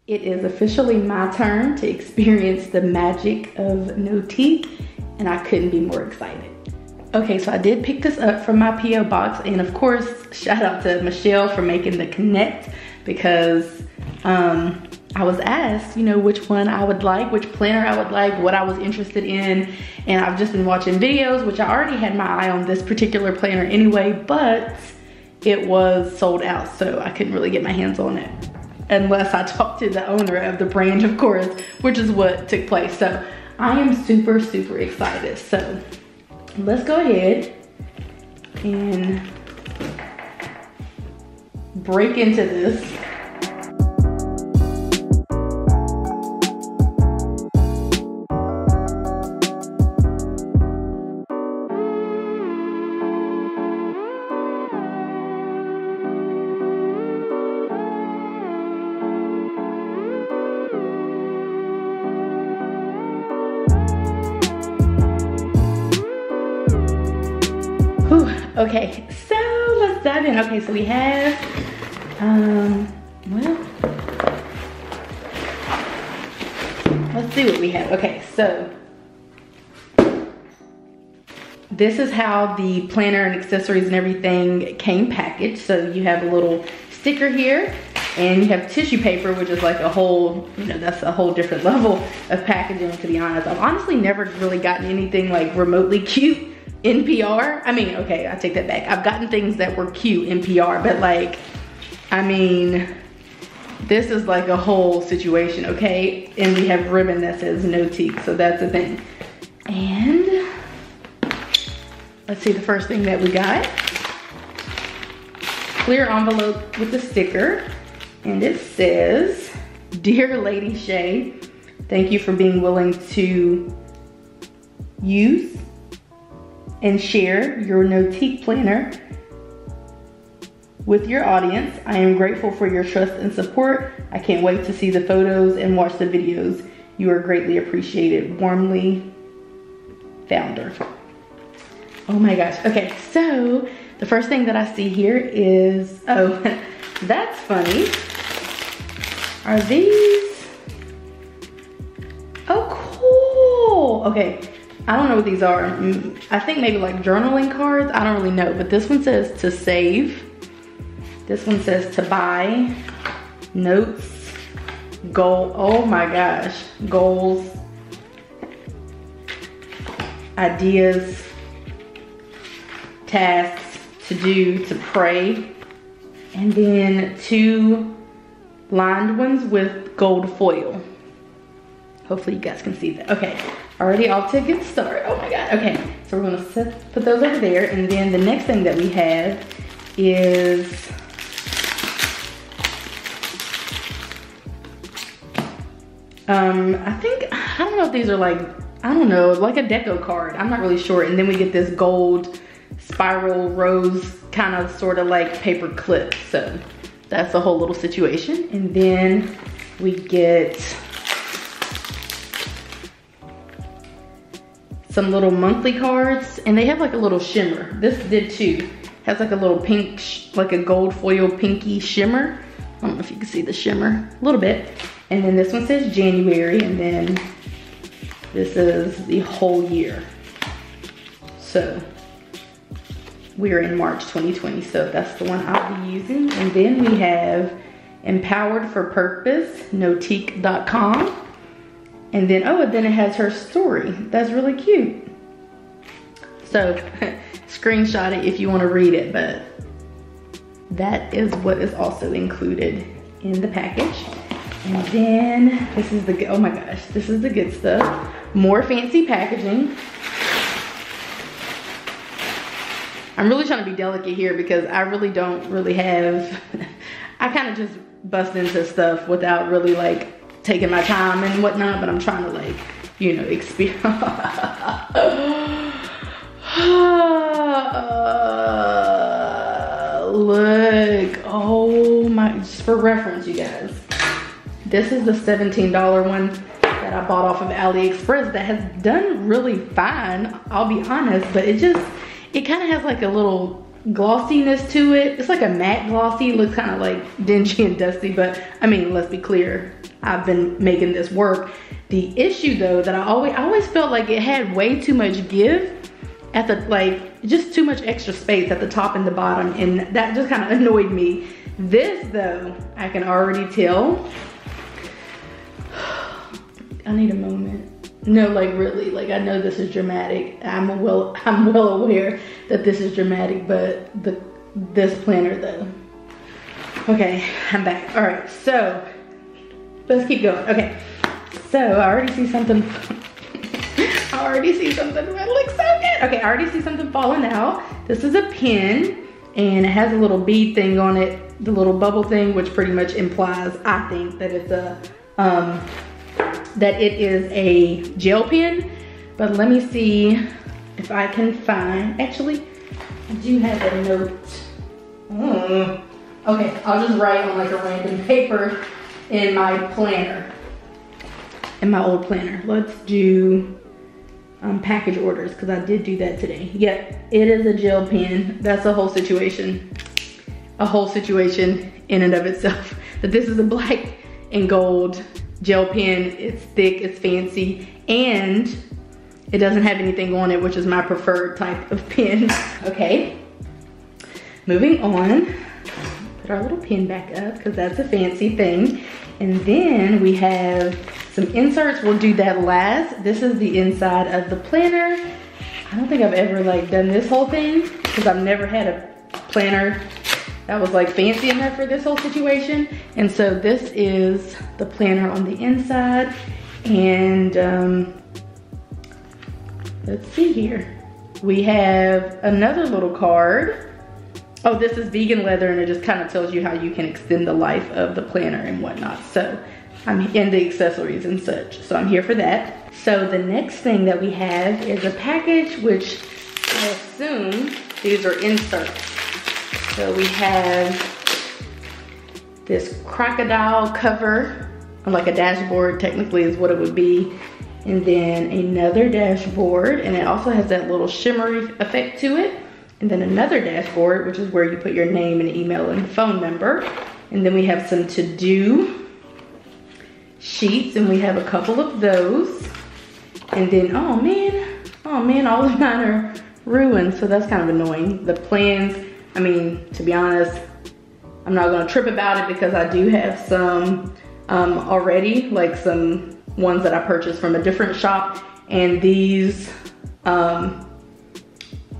It is officially my turn to experience the magic of NOTIQ, and I couldn't be more excited. Okay, so I did pick this up from my P.O. box, and of course, shout out to Michelle for making the connect, because I was asked, you know, which one I would like, which planner I would like, what I was interested in, and I've just been watching videos, which I already had my eye on this particular planner anyway, but it was sold out, so I couldn't really get my hands on it unless I talked to the owner of the brand, of course, which is what took place. So I am super, super excited. So let's go ahead and break into this. Okay, so let's dive in. Okay, so we have, well, let's see what we have. Okay, so this is how the planner and accessories and everything came packaged. So you have a little sticker here, and you have tissue paper, which is like a whole, you know, that's a whole different level of packaging, to be honest. I've honestly never really gotten anything like remotely cute in PR. I mean, okay, I take that back. I've gotten things that were cute in PR, but like, I mean, this is like a whole situation, okay? And we have ribbon that says NOTIQ, so that's the thing. And let's see the first thing that we got. Clear envelope with a sticker, and it says, "Dear Lady Shay, thank you for being willing to use and share your NOTIQ planner with your audience. I am grateful for your trust and support. I can't wait to see the photos and watch the videos. You are greatly appreciated. Warmly, Founder." Oh my gosh. Okay, so the first thing that I see here is, oh, that's funny. Are these? Oh, cool. Okay. I don't know what these are. I think maybe like journaling cards. I don't really know, but this one says to save. This one says to buy, notes, goal. Oh my gosh, goals, ideas, tasks, to do, to pray, and then 2 lined ones with gold foil. Hopefully you guys can see that. Okay, already off to a good start. Oh my God. Okay, so we're gonna put those over there, and then the next thing that we have is I don't know if these are like, I don't know, like a deco card. I'm not really sure. And then we get this gold spiral rose kind of sort of like paper clip. So that's a whole little situation. And then we get some little monthly cards, and they have like a little shimmer. This did too. Has like a little pink, like a gold foil pinky shimmer. I don't know if you can see the shimmer, a little bit. And then this one says January, and then this is the whole year. So we're in March 2020, so that's the one I'll be using. And then we have Empowered for Purpose, notiq.com. And then, oh, and then it has her story. That's really cute. So screenshot it if you want to read it, but that is what is also included in the package. And then this is the, oh my gosh, this is the good stuff. More fancy packaging. I'm really trying to be delicate here because I really don't really have, I kind of just bust into stuff without really like taking my time and whatnot, but I'm trying to like, you know, experience. Look, oh my, just for reference, you guys. This is the $17 one that I bought off of AliExpress that has done really fine, I'll be honest, but it kind of has like a little glossiness to it. It's like a matte glossy. It looks kind of like dingy and dusty, but I mean, let's be clear, I've been making this work. The issue though, that I always felt like it had way too much give at the, like, just too much extra space at the top and the bottom, and that just kind of annoyed me. This though, I can already tell. I need a moment. No, like really, like I know this is dramatic. I'm well aware that this is dramatic, but this planner though. Okay, I'm back. All right, so let's keep going. Okay, so I already see something. I already see something that looks so good. Okay, I already see something falling out. This is a pin, and it has a little bead thing on it, the little bubble thing, which pretty much implies, I think, that it's a that it is a gel pen. But let me see if I can find, actually, I do have a note. Okay, I'll just write on like a random paper in my planner, in my old planner. Let's do package orders, because I did do that today. Yep, it is a gel pen. That's a whole situation in and of itself. That this is a black and gold gel pen. It's thick, it's fancy, and it doesn't have anything on it, which is my preferred type of pen. Okay, moving on. Put our little pen back up, because that's a fancy thing. And then we have some inserts. We'll do that last. This is the inside of the planner. I don't think I've ever like done this whole thing, because I've never had a planner that was like fancy enough for this whole situation. And so this is the planner on the inside. And let's see here. We have another little card. Oh, this is vegan leather, and it just kind of tells you how you can extend the life of the planner and whatnot. So I'm in the accessories and such. So I'm here for that. So the next thing that we have is a package, which I assume these are inserts. So we have this crocodile cover, like a dashboard technically is what it would be. And then another dashboard, and it also has that little shimmery effect to it. And then another dashboard, which is where you put your name and email and phone number. And then we have some to-do sheets, and we have a couple of those. And then, oh man, all of mine are ruined, so that's kind of annoying. The plans, I mean, to be honest, I'm not gonna trip about it, because I do have some already, like some ones that I purchased from a different shop, and these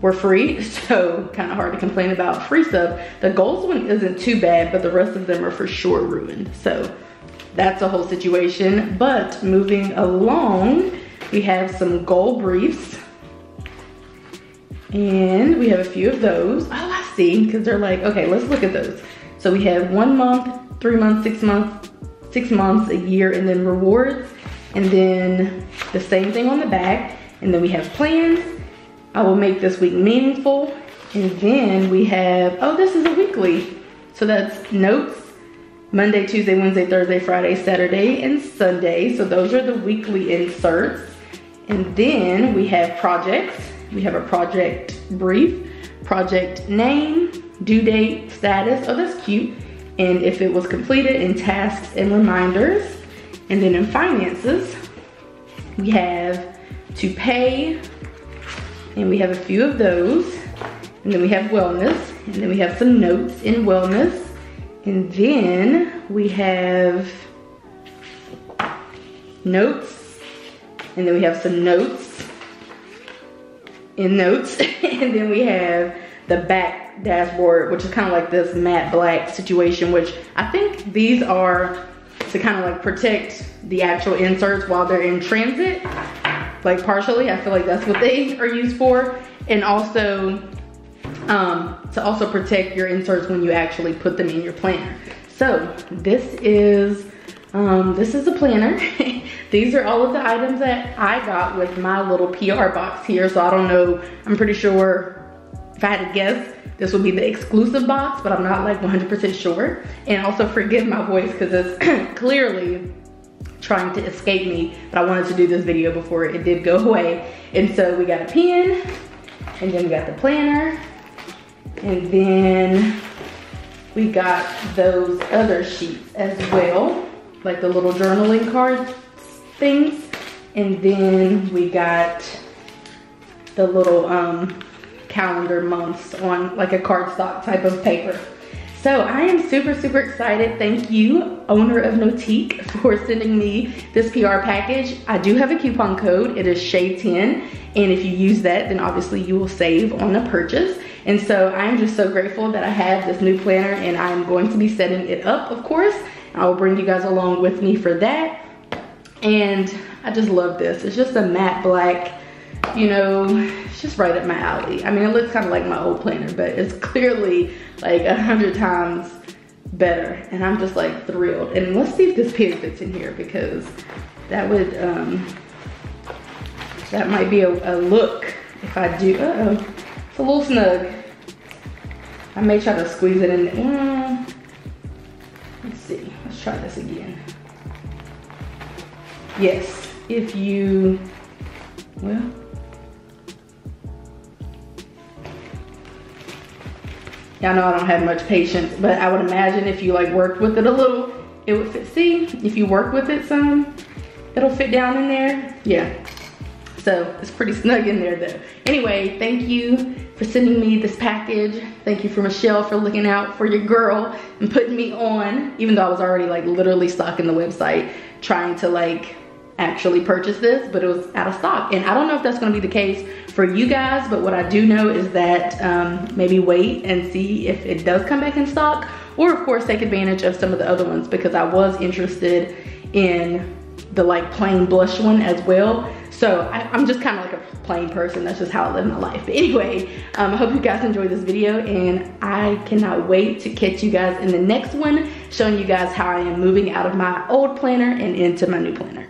were free, so kind of hard to complain about free stuff. The gold one isn't too bad, but the rest of them are for sure ruined. So that's a whole situation. But moving along, we have some gold briefs, and we have a few of those. Oh, I see, because they're like, okay, let's look at those. So we have 1 month, 3 months, 6 months, 6 months, a year, and then rewards. And then the same thing on the back. And then we have plans. I will make this week meaningful. And then we have, oh, this is a weekly. So that's notes, Monday, Tuesday, Wednesday, Thursday, Friday, Saturday, and Sunday. So those are the weekly inserts. And then we have projects. We have a project brief, project name, due date, status. Oh, that's cute. And if it was completed, in tasks and reminders. And then in finances, we have to pay, and we have a few of those. And then we have wellness, and then we have some notes in wellness. And then we have notes, and then we have some notes in notes. And then we have the back dashboard, which is kind of like this matte black situation, which I think these are to kind of like protect the actual inserts while they're in transit, like partially. I feel like that's what they are used for. And also to also protect your inserts when you actually put them in your planner. So this is a planner. These are all of the items that I got with my little PR box here. So I don't know, I'm pretty sure, if I had to guess, this would be the exclusive box, but I'm not like 100% sure. And also forgive my voice, because it's clearly trying to escape me, but I wanted to do this video before it did go away. And so we got a pen, and then we got the planner, And then we got those other sheets as well, like the little journaling card things. And then we got the little calendar months on like a cardstock type of paper. So I am super, super excited. Thank you, owner of NOTIQ, for sending me this PR package. I do have a coupon code. It is SHAY10. And if you use that, then obviously you will save on the purchase. And so I'm just so grateful that I have this new planner, and I'm going to be setting it up, of course. I will bring you guys along with me for that. And I just love this. It's just a matte black, you know, it's just right up my alley. I mean, it looks kind of like my old planner, but it's clearly like 100 times better. And I'm just like thrilled. And let's see if this pin fits in here, because that would, that might be a look if I do. Uh-oh, it's a little snug. I may try to squeeze it in. Let's see, let's try this again. Yes, if you, well, y'all know I don't have much patience, but I would imagine if you like worked with it a little, it would fit. See, if you work with it some, it'll fit down in there. Yeah, so it's pretty snug in there though. Anyway, thank you for sending me this package. Thank you for Michelle for looking out for your girl and putting me on, even though I was already like literally stalking the website trying to like actually purchase this, but it was out of stock. And I don't know if that's gonna be the case for you guys, but what I do know is that maybe wait and see if it does come back in stock, or of course take advantage of some of the other ones, because I was interested in the like plain blush one as well. So I'm just kind of like a plain person. That's just how I live my life. But anyway, I hope you guys enjoyed this video, and I cannot wait to catch you guys in the next one, showing you guys how I am moving out of my old planner and into my new planner.